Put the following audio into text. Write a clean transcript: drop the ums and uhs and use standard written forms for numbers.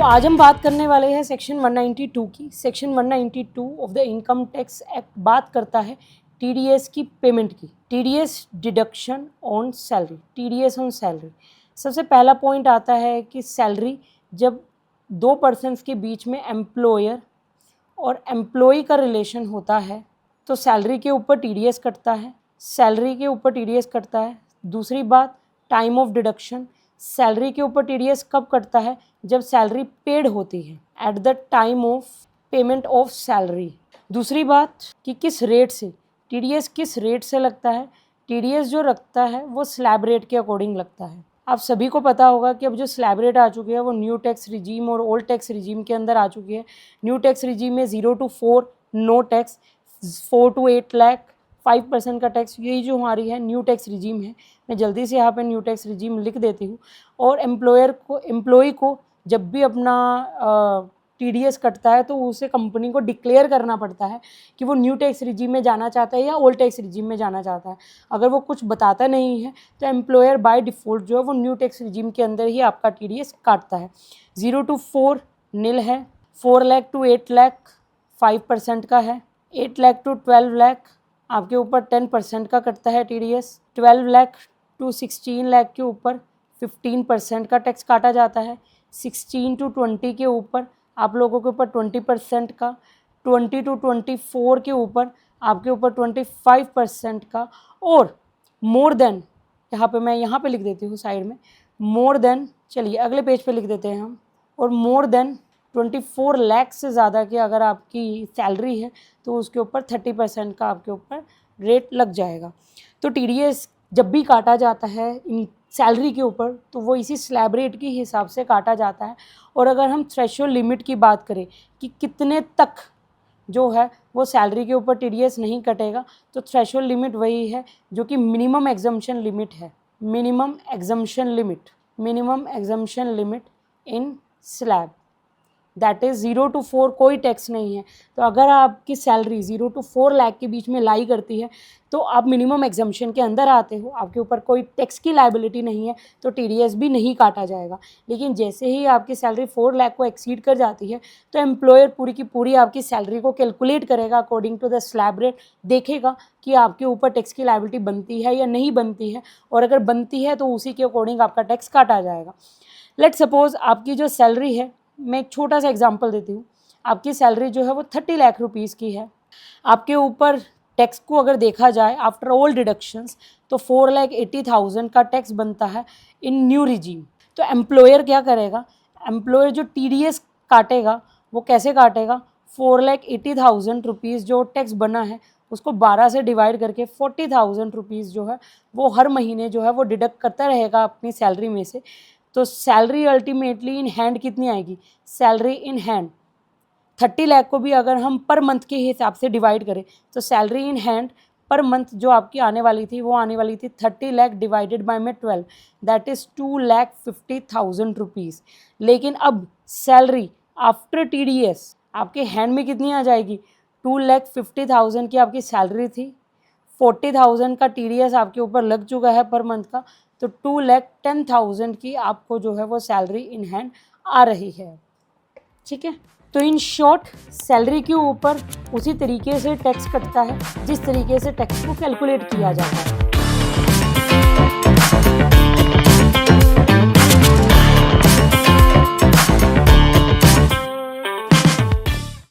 आज हम बात करने वाले हैं सेक्शन 192 की। Section 192 of the income tax act बात करता है टीडीएस की पेमेंट की, TDS deduction on salary, TDS on salary. सबसे पहला पॉइंट आता है कि सैलरी जब दो पर्सन्स के बीच में एम्प्लॉयर और एम्प्लॉई का रिलेशन होता है तो सैलरी के ऊपर टीडीएस कटता है, सैलरी के ऊपर टीडीएस कटता है। दूसरी बात, टाइम ऑफ डिडक्शन, सैलरी के ऊपर टीडीएस कब कटता है? जब सैलरी पेड होती है, at the time of payment of salary. दूसरी बात कि किस रेट से टीडीएस किस रेट से लगता है? टीडीएस जो लगता है वो स्लैब रेट के अकॉर्डिंग लगता है। आप सभी को पता होगा कि अब जो स्लैब रेट आ चुकी है वो न्यू टैक्स रिजीम और ओल्ड टैक्स रिजीम के अंदर आ चुकी है। न्यू टैक्स रिजीम में 0 to 4 no tax, 4 to 8 lakh 5% का टैक्स, यही जो हमारी है न्यू टैक्स रिजीम है। मैं जल्दी से यहाँ पे न्यू टैक्स रिजीम लिख देती हूँ। और एम्प्लॉय को जब भी अपना टीडीएस कटता है तो उसे कंपनी को डिक्लेयर करना पड़ता है कि वो न्यू टैक्स रिजीम में जाना चाहता है या ओल्ड टैक्स रिजीम में जाना चाहता है। अगर वो कुछ बताता नहीं है तो एम्प्लॉयर बाय डिफ़ॉल्ट जो है वो न्यू टैक्स रिजीम के अंदर ही आपका टीडीएस काटता है। 0 to 4 नील है, 4 लाख to 8 लाख 5% का है, 8 लाख to 12 लाख आपके ऊपर 10% का कटता है टीडीएस, 12 लाख to 16 लाख के ऊपर 15% का टैक्स काटा जाता है, 16 to 20 के ऊपर आप लोगों के ऊपर 20% का, 20 to 24 के ऊपर आपके ऊपर 25% का, और मोर देन, मैं यहाँ पे लिख देती हूँ साइड में, मोर देन, चलिए अगले पेज पे लिख देते हैं हम, और मोर देन 24 लाख से ज़्यादा की अगर आपकी सैलरी है तो उसके ऊपर 30% का आपके ऊपर रेट लग जाएगा। तो टीडीएस जब भी काटा जाता है इन सैलरी के ऊपर तो वो इसी स्लैब रेट के हिसाब से काटा जाता है। और अगर हम थ्रेशोल्ड लिमिट की बात करें कि कितने तक जो है वो सैलरी के ऊपर टीडीएस नहीं कटेगा, तो थ्रेशोल्ड लिमिट वही है जो कि मिनिमम एग्जम्पशन लिमिट है, minimum exemption limit in slab, that is 0 to 4 कोई टैक्स नहीं है। तो अगर आपकी सैलरी 0 to 4 लाख के बीच में लाई करती है तो आप मिनिमम एग्जम्पशन के अंदर आते हो, आपके ऊपर कोई टैक्स की लायबिलिटी नहीं है तो टीडीएस भी नहीं काटा जाएगा। लेकिन जैसे ही आपकी सैलरी 4 लाख को एक्सीड कर जाती है तो एम्प्लॉयर पूरी की पूरी आपकी सैलरी को कैलकुलेट करेगा according to the slab rate, देखेगा कि आपके ऊपर टैक्स की लायबिलिटी बनती है या नहीं बनती है, और अगर बनती है तो उसी के अकॉर्डिंग आपका टैक्स काटा जाएगा। लेट सपोज आपकी जो सैलरी है, मैं एक छोटा सा एग्जांपल देती हूँ, आपकी सैलरी जो है वो 30 लाख रुपीज़ की है, आपके ऊपर टैक्स को अगर देखा जाए आफ्टर ऑल डिडक्शंस तो 4,80,000 का टैक्स बनता है इन न्यू रिजीम। तो एम्प्लॉयर क्या करेगा? एम्प्लॉयर जो टीडीएस काटेगा वो कैसे काटेगा? 4,80,000 रुपीज़ जो टैक्स बना है उसको 12 से डिवाइड करके 40,000 रुपीज़ जो है वो हर महीने जो है वो डिडक्ट करता रहेगा अपनी सैलरी में से। तो सैलरी अल्टीमेटली इन हैंड कितनी आएगी? सैलरी इन हैंड 30 लाख को भी अगर हम पर मंथ के हिसाब से डिवाइड करें तो salary in hand per month जो आपकी आने वाली थी वो आने वाली थी 30 लाख डिवाइडेड बाय में 12, दैट इज़ 2,50,000 रुपीज़। लेकिन अब सैलरी आफ्टर टीडीएस आपके हैंड में कितनी आ जाएगी? 2,50,000 की आपकी सैलरी थी, 40,000 का टीडीएस आपके ऊपर लग चुका है पर मंथ का, तो 2,10,000 की आपको जो है वो सैलरी इन हैंड आ रही है। ठीक है, तो इन शॉर्ट सैलरी के ऊपर उसी तरीके से टैक्स कटता है जिस तरीके से टैक्स को कैलकुलेट किया जाता है।